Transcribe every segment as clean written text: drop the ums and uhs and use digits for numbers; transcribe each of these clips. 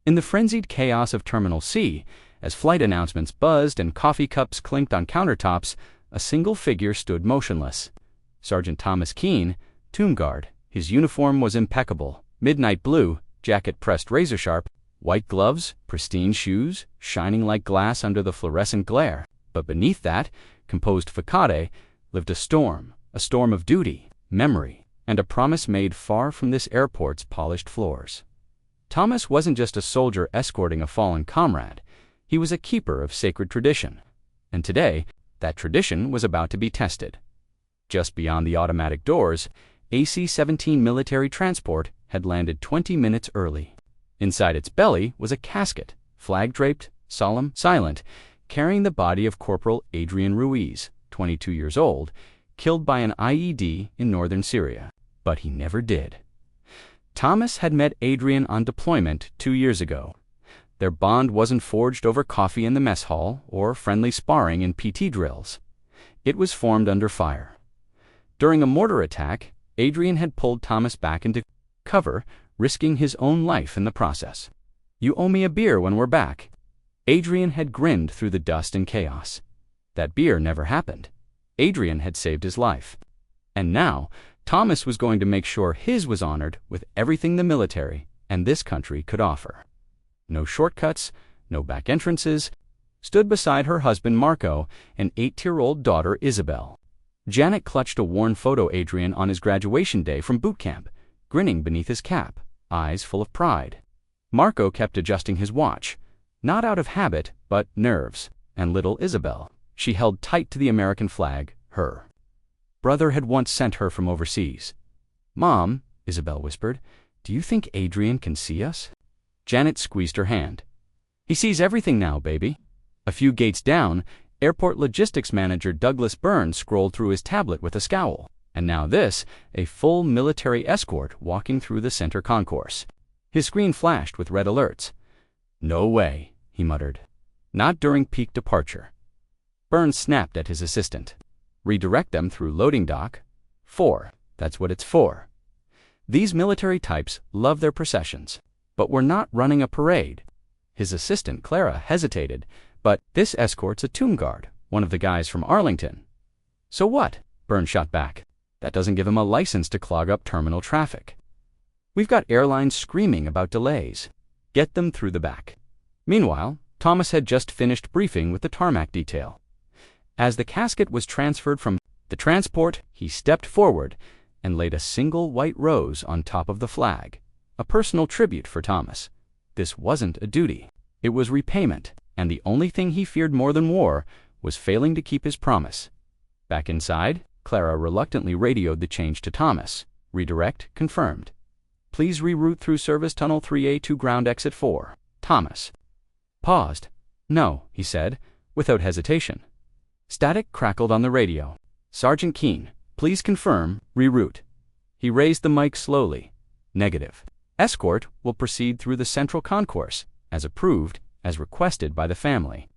In the frenzied chaos of Terminal C, as flight announcements buzzed and coffee cups clinked on countertops, a single figure stood motionless. Sergeant Thomas Keene, tomb guard. His uniform was impeccable, midnight blue, jacket pressed razor-sharp, white gloves, pristine shoes, shining like glass under the fluorescent glare. But beneath that, composed facade, lived a storm of duty, memory, and a promise made far from this airport's polished floors. Thomas wasn't just a soldier escorting a fallen comrade. He was a keeper of sacred tradition. And today, that tradition was about to be tested. Just beyond the automatic doors, AC-17 military transport had landed 20 minutes early. Inside its belly was a casket, flag-draped, solemn, silent, carrying the body of Corporal Adrian Ruiz, 22 years old, killed by an IED in northern Syria. But he never did. Thomas had met Adrian on deployment 2 years ago. Their bond wasn't forged over coffee in the mess hall or friendly sparring in PT drills. It was formed under fire. During a mortar attack, Adrian had pulled Thomas back into cover, risking his own life in the process. "You owe me a beer when we're back." Adrian had grinned through the dust and chaos. That beer never happened. Adrian had saved his life. And now, Thomas was going to make sure his was honored with everything the military and this country could offer. No shortcuts, no back entrances. Stood beside her husband Marco and 8-year-old daughter Isabel. Janet clutched a worn photo Adrian on his graduation day from boot camp, grinning beneath his cap, eyes full of pride. Marco kept adjusting his watch, not out of habit, but nerves. And little Isabel, she held tight to the American flag, her brother had once sent her from overseas. "Mom," Isabel whispered, "do you think Adrian can see us?" Janet squeezed her hand. "He sees everything now, baby." A few gates down, Airport Logistics Manager Douglas Byrne scrolled through his tablet with a scowl. And now this, a full military escort walking through the center concourse. His screen flashed with red alerts. "No way," he muttered. "Not during peak departure." Byrne snapped at his assistant. "Redirect them through loading dock 4. That's what it's for." These military types love their processions. But we're not running a parade. His assistant, Clara, hesitated. "But this escort's a tomb guard, one of the guys from Arlington." "So what?" Byrne shot back. "That doesn't give him a license to clog up terminal traffic. We've got airlines screaming about delays. Get them through the back." Meanwhile, Thomas had just finished briefing with the tarmac detail. As the casket was transferred from the transport, he stepped forward and laid a single white rose on top of the flag, a personal tribute for Thomas. This wasn't a duty. It was repayment, and the only thing he feared more than war was failing to keep his promise. Back inside, Clara reluctantly radioed the change to Thomas. "Redirect confirmed. Please reroute through Service Tunnel 3A to ground exit 4. Thomas." Paused. "No," he said, without hesitation. Static crackled on the radio. "Sergeant Keene, please confirm, reroute." He raised the mic slowly. "Negative. Escort will proceed through the central concourse, as approved, as requested by the family."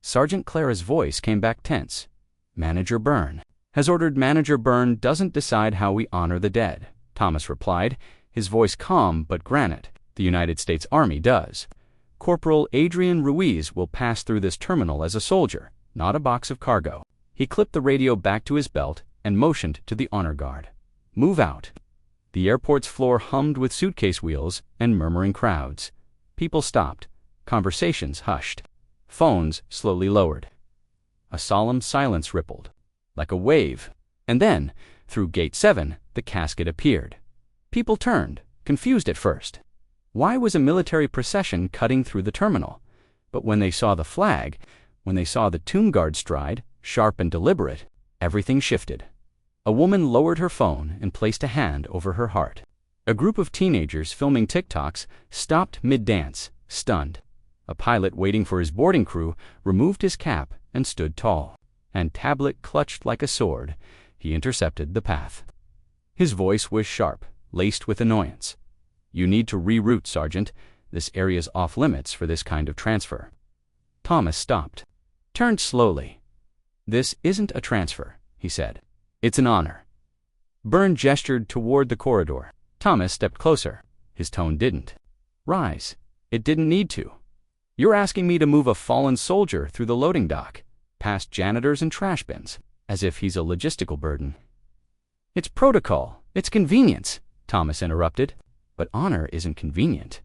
Sergeant Clara's voice came back tense. "Manager Byrne has ordered. Manager Byrne doesn't decide how we honor the dead," Thomas replied, his voice calm but granite. "The United States Army does. Corporal Adrian Ruiz will pass through this terminal as a soldier, not a box of cargo." He clipped the radio back to his belt and motioned to the honor guard. "Move out." The airport's floor hummed with suitcase wheels and murmuring crowds. People stopped. Conversations hushed. Phones slowly lowered. A solemn silence rippled, like a wave. And then, through Gate 7, the casket appeared. People turned, confused at first. Why was a military procession cutting through the terminal? But when they saw the flag, when they saw the tomb guard stride, sharp and deliberate, everything shifted. A woman lowered her phone and placed a hand over her heart. A group of teenagers filming TikToks stopped mid-dance, stunned. A pilot waiting for his boarding crew removed his cap and stood tall. And tablet clutched like a sword, he intercepted the path. His voice was sharp, laced with annoyance. "You need to reroute, Sergeant. This area's off-limits for this kind of transfer." Thomas stopped, turned slowly. "This isn't a transfer," he said. "It's an honor." Byrne gestured toward the corridor. Thomas stepped closer. His tone didn't rise. It didn't need to. You're asking me to move a fallen soldier through the loading dock, past janitors and trash bins, as if he's a logistical burden. It's protocol. It's convenience, Thomas interrupted. But honor isn't convenient.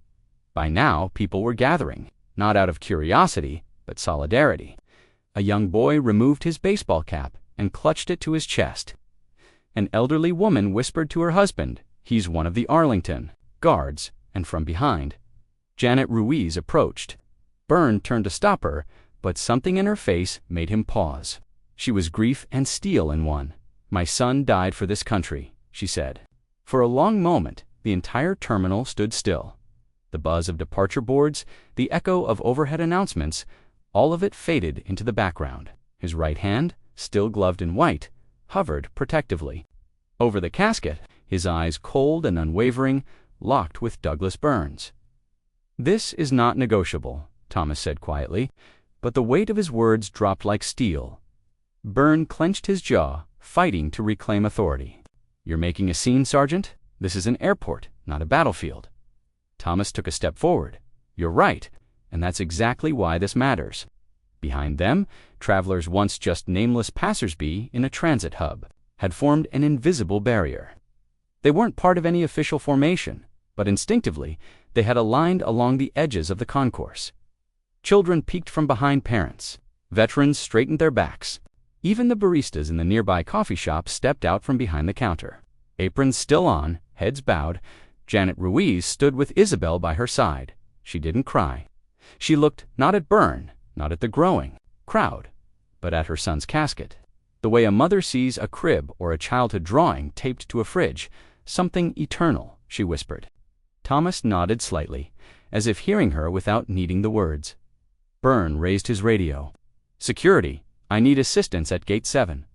By now, people were gathering, not out of curiosity, but solidarity. A young boy removed his baseball cap and clutched it to his chest. An elderly woman whispered to her husband, "He's one of the Arlington Guards," and from behind, Janet Ruiz approached. Byrne turned to stop her, but something in her face made him pause. She was grief and steel in one. "My son died for this country," she said. For a long moment, the entire terminal stood still. The buzz of departure boards, the echo of overhead announcements, all of it faded into the background. His right hand, still gloved in white, hovered protectively over the casket, his eyes cold and unwavering, locked with Douglas Byrne's. "This is not negotiable," Thomas said quietly, but the weight of his words dropped like steel. Byrne clenched his jaw, fighting to reclaim authority. "You're making a scene, Sergeant? This is an airport, not a battlefield." Thomas took a step forward. "You're right, and that's exactly why this matters." Behind them, travelers once just nameless passersby in a transit hub had formed an invisible barrier. They weren't part of any official formation, but instinctively, they had aligned along the edges of the concourse. Children peeked from behind parents. Veterans straightened their backs. Even the baristas in the nearby coffee shop stepped out from behind the counter. Aprons still on, heads bowed, Janet Ruiz stood with Isabel by her side. She didn't cry. She looked not at Byrne, not at the growing crowd, but at her son's casket. The way a mother sees a crib or a childhood drawing taped to a fridge, "Something eternal," she whispered. Thomas nodded slightly, as if hearing her without needing the words. Byrne raised his radio. "Security, I need assistance at Gate 7.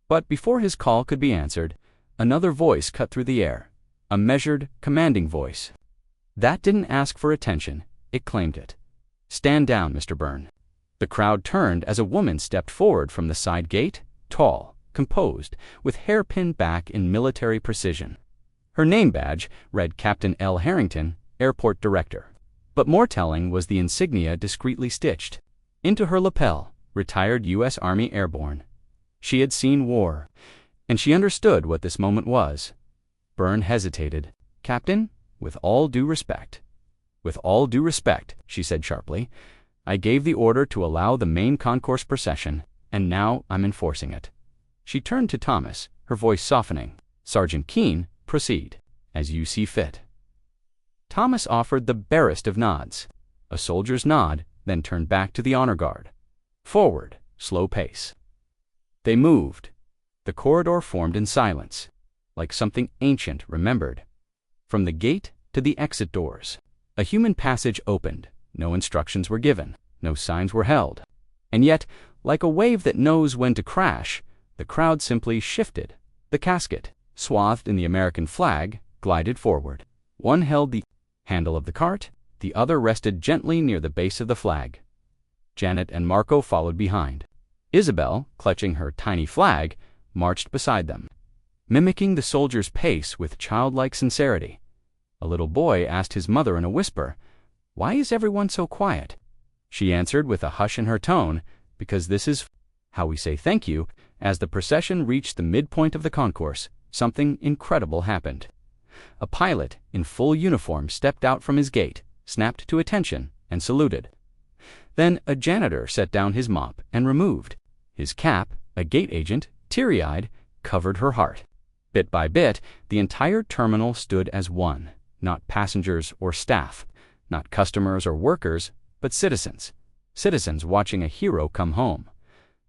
But before his call could be answered, another voice cut through the air, a measured, commanding voice. That didn't ask for attention, it claimed it. "Stand down, Mr. Byrne." The crowd turned as a woman stepped forward from the side gate, tall, composed, with hair pinned back in military precision. Her name badge read Captain L. Harrington, Airport Director. But more telling was the insignia discreetly stitched into her lapel, "Retired U.S. Army Airborne." She had seen war, and she understood what this moment was. Byrne hesitated. "Captain, with all due respect." "With all due respect," she said sharply. "I gave the order to allow the main concourse procession, and now I'm enforcing it." She turned to Thomas, her voice softening. "Sergeant Keene, proceed, as you see fit." Thomas offered the barest of nods. A soldier's nod, then turned back to the honor guard. Forward, slow pace. They moved. The corridor formed in silence, like something ancient remembered. From the gate to the exit doors, a human passage opened. No instructions were given, no signs were held. And yet, like a wave that knows when to crash, the crowd simply shifted. The casket, swathed in the American flag, glided forward. One held the handle of the cart, the other rested gently near the base of the flag. Janet and Marco followed behind. Isabel, clutching her tiny flag, marched beside them, mimicking the soldier's pace with childlike sincerity. A little boy asked his mother in a whisper, "Why is everyone so quiet?" She answered with a hush in her tone, "Because this is how we say thank you." As the procession reached the midpoint of the concourse, something incredible happened. A pilot in full uniform stepped out from his gate, snapped to attention, and saluted. Then a janitor set down his mop and removed. His cap, a gate agent, teary-eyed, covered her heart. Bit by bit, the entire terminal stood as one, not passengers or staff, not customers or workers, but citizens. Citizens watching a hero come home.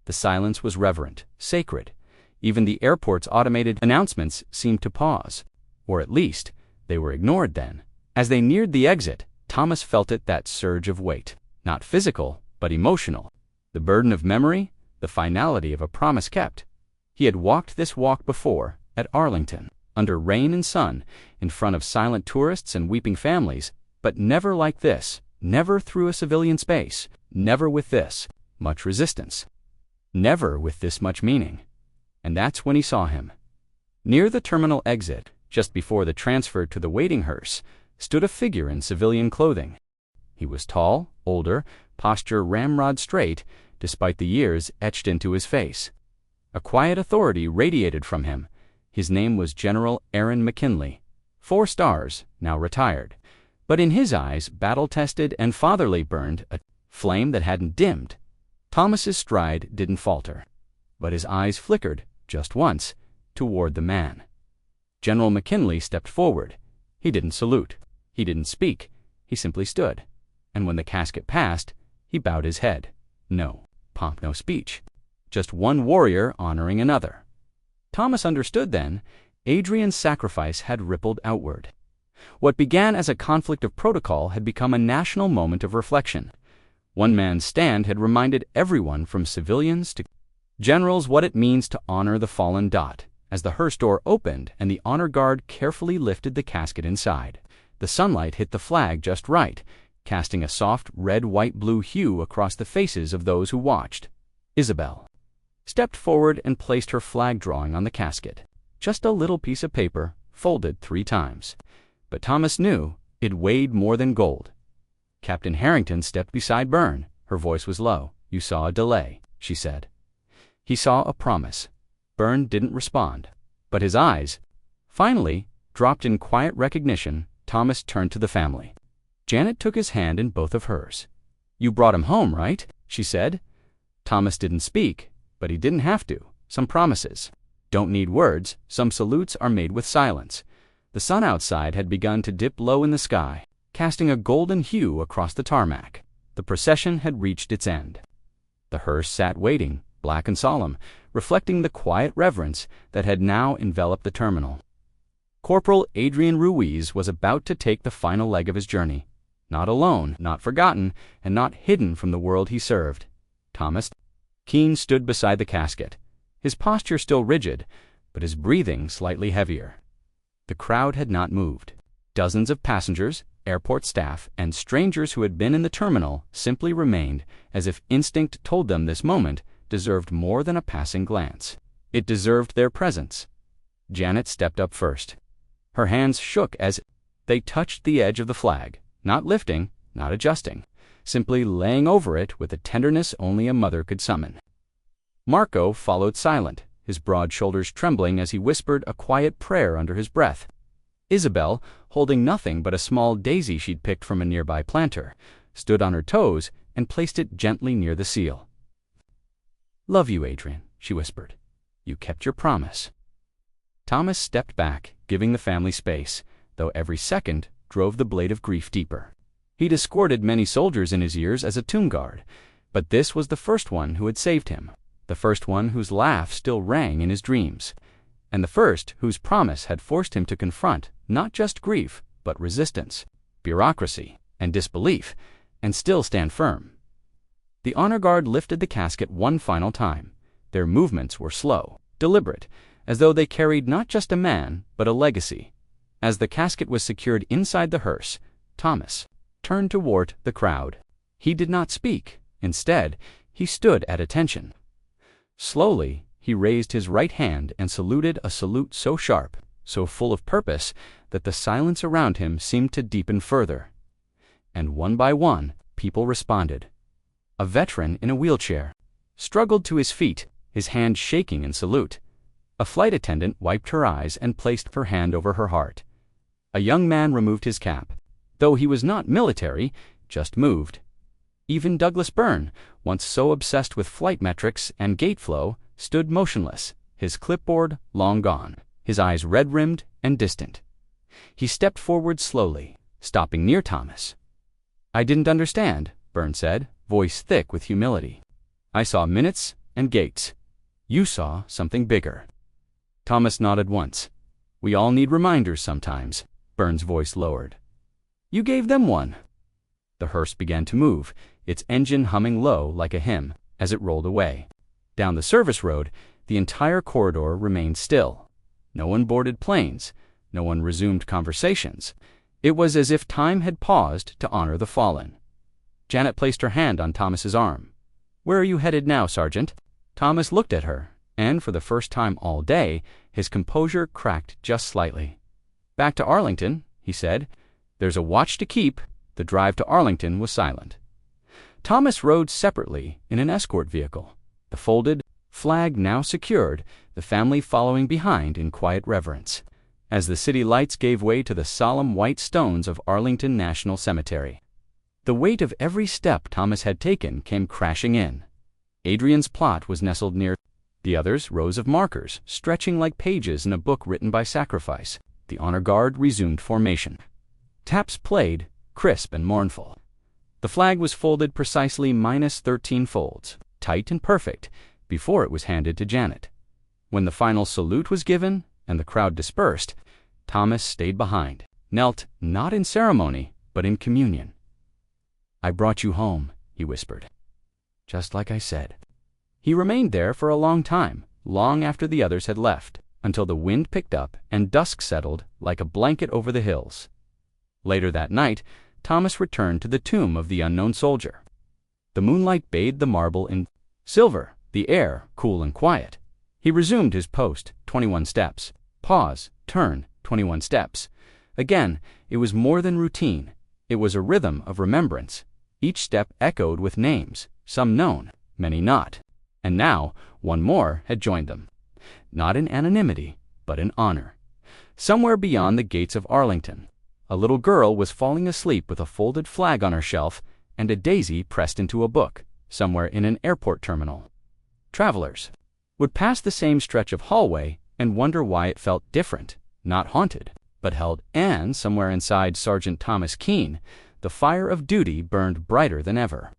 The silence was reverent, sacred. Even the airport's automated announcements seemed to pause. Or at least, they were ignored then. As they neared the exit, Thomas felt that surge of weight. Not physical, but emotional. The burden of memory, the finality of a promise kept. He had walked this walk before, at Arlington, under rain and sun, in front of silent tourists and weeping families, but never like this, never through a civilian space, never with this much resistance, never with this much meaning. And that's when he saw him. Near the terminal exit, just before the transfer to the waiting hearse, stood a figure in civilian clothing. He was tall, older, posture ramrod straight, despite the years etched into his face. A quiet authority radiated from him. His name was General Aaron McKinley. 4 stars, now retired. But in his eyes, battle-tested and fatherly, burned a flame that hadn't dimmed. Thomas's stride didn't falter, but his eyes flickered, just once, toward the man. General McKinley stepped forward. He didn't salute. He didn't speak. He simply stood. And when the casket passed, he bowed his head. No pomp, no speech. Just one warrior honoring another. Thomas understood then. Adrian's sacrifice had rippled outward. What began as a conflict of protocol had become a national moment of reflection. One man's stand had reminded everyone, from civilians to generals, what it means to honor the fallen. As the hearse door opened and the honor guard carefully lifted the casket inside, the sunlight hit the flag just right, casting a soft red-white-blue hue across the faces of those who watched. Isabel stepped forward and placed her flag drawing on the casket. Just a little piece of paper, folded 3 times. But Thomas knew it weighed more than gold. Captain Harrington stepped beside Byrne. Her voice was low. "You saw a delay," she said. He saw a promise. Byrne didn't respond, but his eyes, finally, dropped in quiet recognition. Thomas turned to the family. Janet took his hand in both of hers. "You brought him home, right?" she said. Thomas didn't speak, but he didn't have to. Some promises don't need words. Some salutes are made with silence. The sun outside had begun to dip low in the sky, casting a golden hue across the tarmac. The procession had reached its end. The hearse sat waiting, black and solemn, reflecting the quiet reverence that had now enveloped the terminal. Corporal Adrian Ruiz was about to take the final leg of his journey. Not alone, not forgotten, and not hidden from the world he served. Thomas Keene stood beside the casket, his posture still rigid, but his breathing slightly heavier. The crowd had not moved. Dozens of passengers, airport staff, and strangers who had been in the terminal simply remained, as if instinct told them this moment deserved more than a passing glance. It deserved their presence. Janet stepped up first. Her hands shook as they touched the edge of the flag, not lifting, not adjusting, simply laying over it with a tenderness only a mother could summon. Marco followed silent, his broad shoulders trembling as he whispered a quiet prayer under his breath. Isabel, holding nothing but a small daisy she'd picked from a nearby planter, stood on her toes and placed it gently near the seal. "Love you, Adrian," she whispered. "You kept your promise." Thomas stepped back, giving the family space, though every second drove the blade of grief deeper. He'd escorted many soldiers in his years as a tomb guard, but this was the first one who had saved him, the first one whose laugh still rang in his dreams, and the first whose promise had forced him to confront not just grief, but resistance, bureaucracy, and disbelief, and still stand firm. The honor guard lifted the casket one final time. Their movements were slow, deliberate, as though they carried not just a man, but a legacy. As the casket was secured inside the hearse, Thomas turned toward the crowd. He did not speak. Instead, he stood at attention. Slowly, he raised his right hand and saluted, a salute so sharp, so full of purpose, that the silence around him seemed to deepen further. And one by one, people responded. A veteran in a wheelchair struggled to his feet, his hand shaking in salute. A flight attendant wiped her eyes and placed her hand over her heart. A young man removed his cap, though he was not military, just moved. Even Douglas Byrne, once so obsessed with flight metrics and gate flow, stood motionless, his clipboard long gone, his eyes red-rimmed and distant. He stepped forward slowly, stopping near Thomas. "I didn't understand," Byrne said, voice thick with humility. "I saw minutes and gates. You saw something bigger." Thomas nodded once. "We all need reminders sometimes," Byrne's voice lowered. "You gave them one." The hearse began to move, its engine humming low like a hymn as it rolled away. Down the service road, the entire corridor remained still. No one boarded planes. No one resumed conversations. It was as if time had paused to honor the fallen. Janet placed her hand on Thomas's arm. "Where are you headed now, Sergeant?" Thomas looked at her, and for the first time all day, his composure cracked just slightly. "Back to Arlington," he said. "There's a watch to keep, The drive to Arlington was silent. Thomas rode separately in an escort vehicle, the folded flag now secured, the family following behind in quiet reverence, as the city lights gave way to the solemn white stones of Arlington National Cemetery. The weight of every step Thomas had taken came crashing in. Adrian's plot was nestled near the others, rows of markers, stretching like pages in a book written by sacrifice. The honor guard resumed formation. Taps played, crisp and mournful. The flag was folded precisely -13 folds, tight and perfect, before it was handed to Janet. When the final salute was given and the crowd dispersed, Thomas stayed behind, knelt not in ceremony, but in communion. "I brought you home," he whispered. "Just like I said." He remained there for a long time, long after the others had left, until the wind picked up and dusk settled like a blanket over the hills. Later that night, Thomas returned to the tomb of the unknown soldier. The moonlight bathed the marble in silver, the air cool and quiet. He resumed his post, 21 steps. Pause, turn, 21 steps. Again, it was more than routine. It was a rhythm of remembrance. Each step echoed with names, some known, many not. And now, one more had joined them. Not in anonymity, but in honor. Somewhere beyond the gates of Arlington, a little girl was falling asleep with a folded flag on her shelf and a daisy pressed into a book, somewhere in an airport terminal. Travelers would pass the same stretch of hallway and wonder why it felt different, not haunted, but held. And somewhere inside Sergeant Thomas Keene, the fire of duty burned brighter than ever.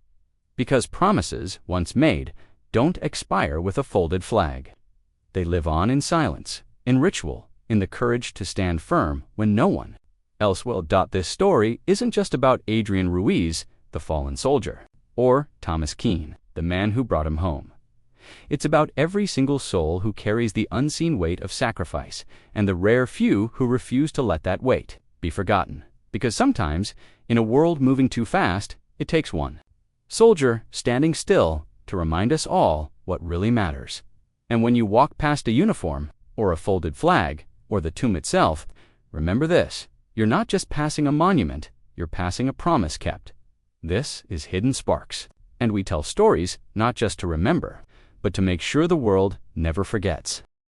Because promises, once made, don't expire with a folded flag. They live on in silence, in ritual, in the courage to stand firm when no one else will. This story isn't just about Adrian Ruiz, the fallen soldier, or Thomas Keene, the man who brought him home. It's about every single soul who carries the unseen weight of sacrifice, and the rare few who refuse to let that weight be forgotten. Because sometimes, in a world moving too fast, it takes one soldier standing still to remind us all what really matters. And when you walk past a uniform, or a folded flag, or the tomb itself, remember this: you're not just passing a monument, you're passing a promise kept. This is Hidden Sparks, and we tell stories not just to remember, but to make sure the world never forgets.